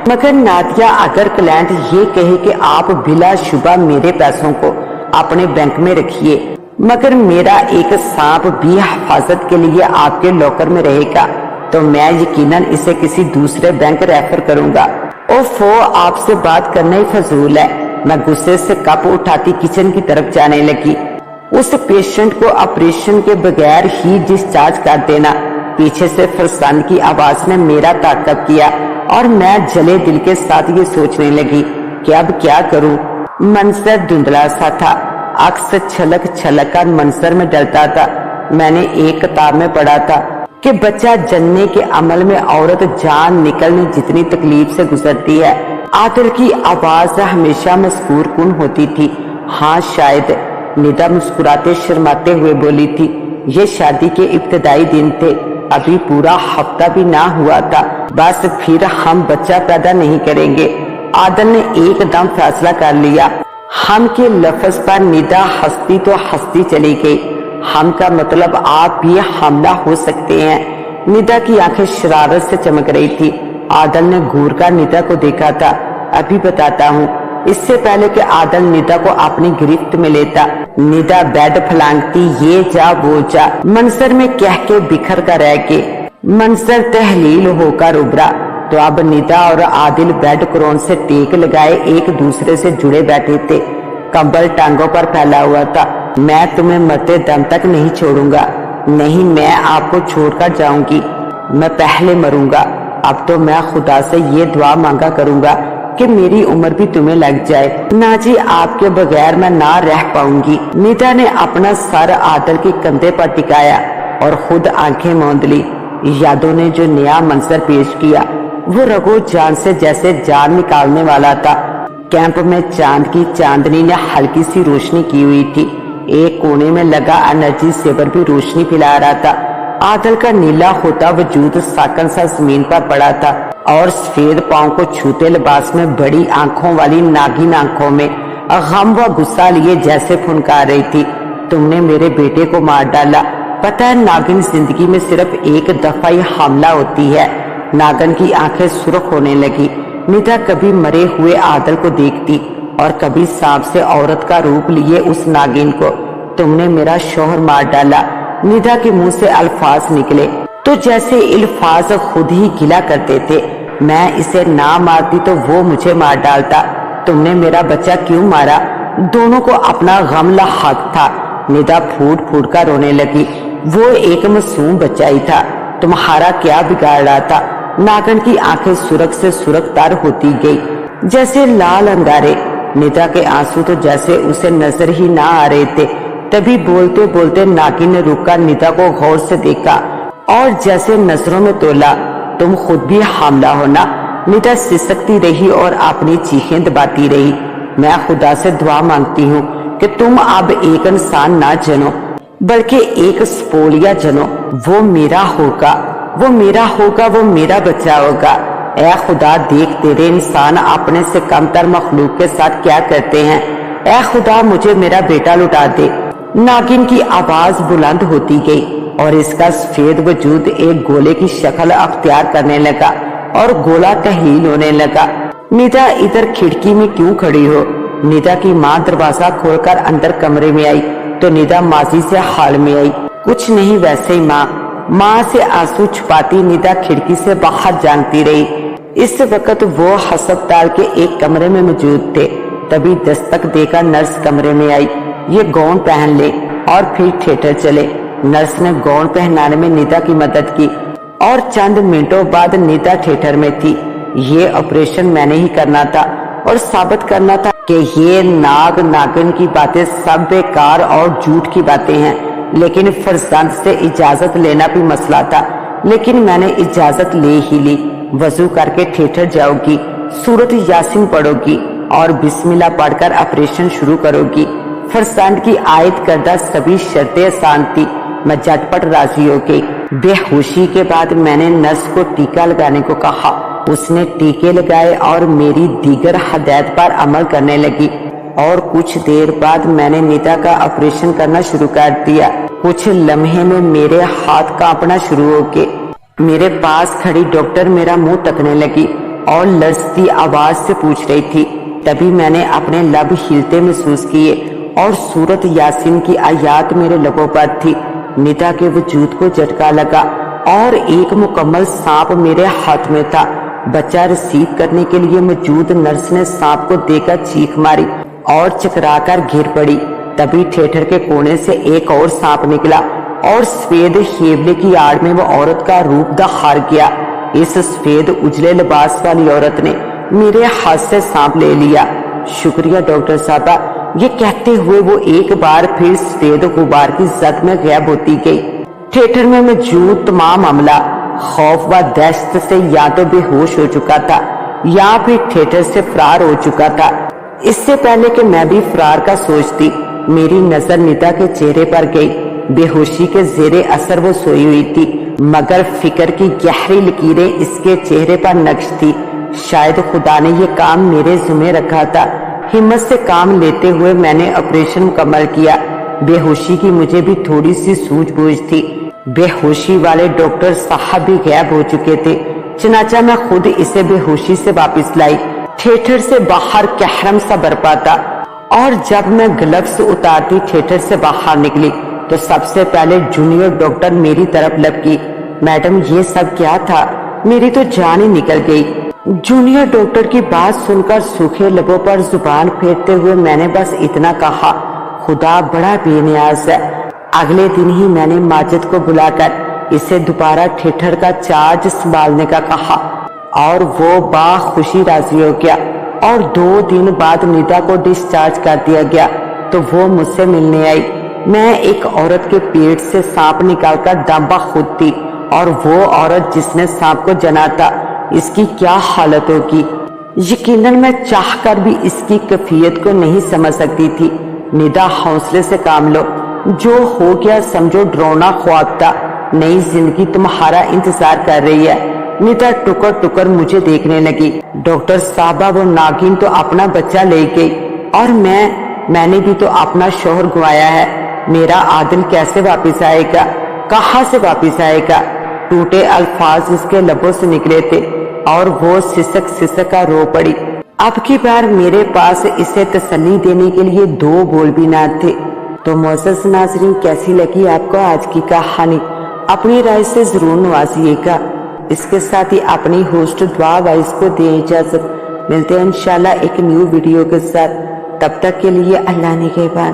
मगर नादिया, अगर क्लाइंट ये कहे कि आप बिला शुबा मेरे पैसों को अपने बैंक में रखिए, मगर मेरा एक सांप भी हिफाजत के लिए आपके लॉकर में रहेगा, तो मैं यकीनन इसे किसी दूसरे बैंक रेफर करूंगा। ओफो, आपसे बात करना ही फजूल है। मैं गुस्से से कप उठाती किचन की तरफ जाने लगी। उस पेशेंट को ऑपरेशन के बगैर ही डिस्चार्ज कर देना। पीछे से फरसान की आवाज ने मेरा ताक़ब किया और मैं जले दिल के साथ ये सोचने लगी कि अब क्या करूं। मंजर धुंधला सा था, अक्स छलक छलक कर मंजर में डलता था। मैंने एक किताब में पढ़ा था कि बच्चा जन्मने के अमल में औरत जान निकलने जितनी तकलीफ से गुजरती है। आदिल की आवाज हमेशा मस्कूर कुन होती थी। हाँ शायद, निदा मुस्कुराते शर्माते हुए बोली थी। ये शादी के इब्तदाई दिन थे, अभी पूरा हफ्ता भी ना हुआ था, बस फिर हम बच्चा पैदा नहीं करेंगे। आदिल ने एकदम फैसला कर लिया। हम के लफ्ज पर निदा हंसती तो हंसती चली गई। हम का मतलब आप भी हमला हो सकते हैं। निदा की आंखें शरारत से चमक रही थी। आदिल ने घूर कर निदा को देखा था। अभी बताता हूँ। इससे पहले कि आदिल निदा को अपनी गिरफ्त में लेता, निदा बेड फलांगती, ये जा वो जा, मंजर में कह के बिखर कर रह के। मंजर तहलील होकर उभरा तो अब निदा और आदिल बेड क्रोन से टेक लगाए एक दूसरे से जुड़े बैठे थे। कंबल टांगों पर फैला हुआ था। मैं तुम्हें मरते दम तक नहीं छोड़ूंगा। नहीं, मैं आपको छोड़कर जाऊंगी। मैं पहले मरूंगा। अब तो मैं खुदा से ये दुआ मांगा करूंगा कि मेरी उम्र भी तुम्हें लग जाए। ना जी, आपके बगैर मैं ना रह पाऊंगी। निदा ने अपना सर आदिल के कंधे पर टिकाया और खुद आंखें मूंद ली। यादों ने जो नया मंजर पेश किया वो रगो जान से जैसे जान निकालने वाला था। कैंप में चांद की चांदनी ने हल्की सी रोशनी की हुई थी। एक कोने में लगा एनर्जी सेवर भी रोशनी फैला रहा था। आदिल का नीला होता वजूद साकन सा जमीन पर पड़ा था और सफेद पांव को छूते लिबास में बड़ी आंखों वाली नागिन आंखों में गम व गुस्सा लिए जैसे फुनकार रही थी। तुमने मेरे बेटे को मार डाला। पता है, नागिन जिंदगी में सिर्फ एक दफा ही हमला होती है। नागिन की आंखें सुर्ख होने लगी। निदा कभी मरे हुए आदिल को देखती और कभी सांप से औरत का रूप लिए उस नागिन को। तुमने मेरा शौहर मार डाला। निदा के मुंह से अल्फाज निकले तो जैसे अल्फाज खुद ही गिला करते थे। मैं इसे ना मारती तो वो मुझे मार डालता। तुमने मेरा बच्चा क्यों मारा? दोनों को अपना गम लाहक था। निदा फूट फूट कर रोने लगी। वो एक मासूम बच्चा ही था। तुम्हारा क्या बिगाड़ रहा था? नागिन की आंखें सुरख से सुरख तार होती गई जैसे लाल अंगारे। निदा के आंसू तो जैसे उसे नजर ही ना आ रहे थे। तभी बोलते बोलते नागिन ने रुककर निदा को गौर से देखा और जैसे नजरों में तोला। तुम खुद भी हमला होना। निदा सिसकती रही और अपनी चीखें दबाती रही। मैं खुदा से दुआ मांगती हूँ कि तुम अब एक इंसान ना जनो बल्कि एक स्पोलिया जनो। वो मेरा होगा, वो मेरा होगा, वो मेरा बच्चा होगा। ऐ खुदा, देख तेरे इंसान अपने से कमतर मखलूक के साथ क्या करते हैं। ऐ खुदा, मुझे मेरा बेटा लुटा दे। नागिन की आवाज बुलंद होती गई और इसका सफेद वजूद एक गोले की शक्ल अख्तियार करने लगा और गोला तहलील होने लगा। निदा, इधर खिड़की में क्यों खड़ी हो? निदा की माँ दरवाजा खोलकर अंदर कमरे में आई तो निदा माजी से हाल में आई। कुछ नहीं, वैसे ही माँ से आंसू छुपाती निदा खिड़की से बाहर झांकती रही। इस वक्त वो अस्पताल के एक कमरे में मौजूद थे। तभी दस्तक देकर नर्स कमरे में आई। ये गाउन पहन ले और फिर थिएटर चले। नर्स ने गाउन पहनाने में निदा की मदद की और चंद मिनटों बाद निदा थिएटर में थी। ये ऑपरेशन मैंने ही करना था और साबित करना था कि ये नागिन की बातें सब बेकार और झूठ की बातें हैं। लेकिन फरजंद से इजाजत लेना भी मसला था। लेकिन मैंने इजाजत ले ही ली। वजू करके थिएटर जाओगी, सूरत यासीन पढ़ोगी और बिस्मिल्लाह पढ़कर ऑपरेशन शुरू करोगी। फरजंद की आयत करदा सभी शर्तें आसान थी। मैं झटपट राजी हो गई। बेहोशी के बाद मैंने नर्स को टीका लगाने को कहा। उसने टीके लगाए और मेरी दीगर हदायत पर अमल करने लगी और कुछ देर बाद मैंने निदा का ऑपरेशन करना शुरू कर दिया। कुछ लम्हे में मेरे हाथ कांपना शुरू हो गए। मेरे पास खड़ी डॉक्टर मेरा मुंह तकने लगी। اور لرزتی آواز سے پوچھ رہی تھی۔ تبھی میں نے اپنے لب ہلتے محسوس کیے اور سورت یاسین کی آیات میرے لبوں پر تھی۔ ندا کے وجود کو جھٹکا لگا اور ایک مکمل سانپ میرے ہاتھ میں تھا۔ بچہ ریسیو کرنے کے لیے موجود نرس نے سانپ کو دے کر چیخ ماری اور چکرا کر گر پڑی۔ تبھی تھیٹر کے کونے سے ایک اور سانپ نکلا اور سفید ہیبلے کی آڑ میں وہ عورت کا روپ دکھار گیا۔ اس سفید اجلے لباس والی عورت نے میرے ہاتھ سے سانپ لے لیا۔ شکریہ ڈاکٹر صاحبہ، یہ کہتے ہوئے وہ ایک بار پھر سفید غبار کی زد میں غائب ہوتی گئی۔ تھیٹر میں موجود تمام عملہ خوف و دہشت سے یا تو بے ہوش ہو چکا تھا یا پھر تھیٹر سے فرار ہو چکا تھا۔ اس سے پہلے کہ میں بھی فرار کا سوچتی، میری نظر ندا کے چہرے پر گئی۔ بے ہوشی کے زیر اثر وہ سوئی ہوئی تھی، مگر فکر کی گہری لکیریں اس کے چہرے پر نقش تھی۔ شاید خدا نے یہ کام میرے ذمہ رکھا تھا۔ ہمت سے کام لیتے ہوئے میں نے آپریشن مکمل کیا۔ بے ہوشی کی مجھے بھی تھوڑی سی سوجھ بوجھ تھی۔ بے ہوشی والے ڈاکٹر صاحب بھی غائب ہو چکے تھے، چنانچہ میں خود اسے بے ہوشی سے واپس لائی۔ تھیٹر سے باہر کہرم سا برپا تھا، اور جب میں گلوز اتارتی تھیٹر سے باہر نکلی تو سب سے پہلے جونیئر ڈاکٹر میری طرف لپکی۔ میڈم یہ سب کیا تھا؟ میری تو جان ہی نکل گئی۔ جونیئر ڈاکٹر کی بات سن کر سوکھے لبوں پر زبان پھیرتے ہوئے میں نے بس اتنا کہا، خدا بڑا بے نیاز ہے۔ اگلے دن ہی میں نے ماجد کو بلا کر اسے دوبارہ تھیٹر کا چارج سنبھالنے کا کہا اور وہ باخوشی راضی ہو گیا، اور 2 دن بعد ندا کو ڈسچارج کر دیا گیا تو وہ مجھ سے ملنے آئی۔ میں ایک عورت کے پیٹ سے سانپ نکال کر دم بخود تھی، اور وہ عورت جس نے سانپ کو جنا تھا، اس کی کیا حالت ہوگی؟ یقیناً میں چاہ کر بھی اس کی کیفیت کو نہیں سمجھ سکتی تھی۔ ندا حوصلے سے کام لو، جو ہو گیا سمجھو ڈرونا خواب تھا، نئی زندگی تمہارا انتظار کر رہی ہے۔ ندا ٹکر ٹکر مجھے دیکھنے لگی۔ ڈاکٹر صاحبہ وہ ناگن تو اپنا بچہ لے گئی، اور میں نے بھی تو اپنا شوہر گوایا ہے۔ میرا عادل کیسے واپس آئے گا؟ کہاں سے واپس آئے گا؟ ٹوٹے الفاظ اس کے لبوں سے نکلے تھے اور وہ سسک سسک کا رو پڑی۔ اب کی بار میرے پاس اسے تسلی دینے کے لیے 2 بول بھی نہ تھے۔ تو معزز ناظرین، کیسی لگی آپ کو آج کی کہانی؟ اپنی رائے سے ضرور نوازیے گا۔ اس کے ساتھ ہی اپنی ہوسٹ دعا وائس کو دیں اجازت۔ ملتے ہیں انشاءاللہ ایک نیو ویڈیو کے ساتھ، تب تک کے لیے اللہ نگہبان۔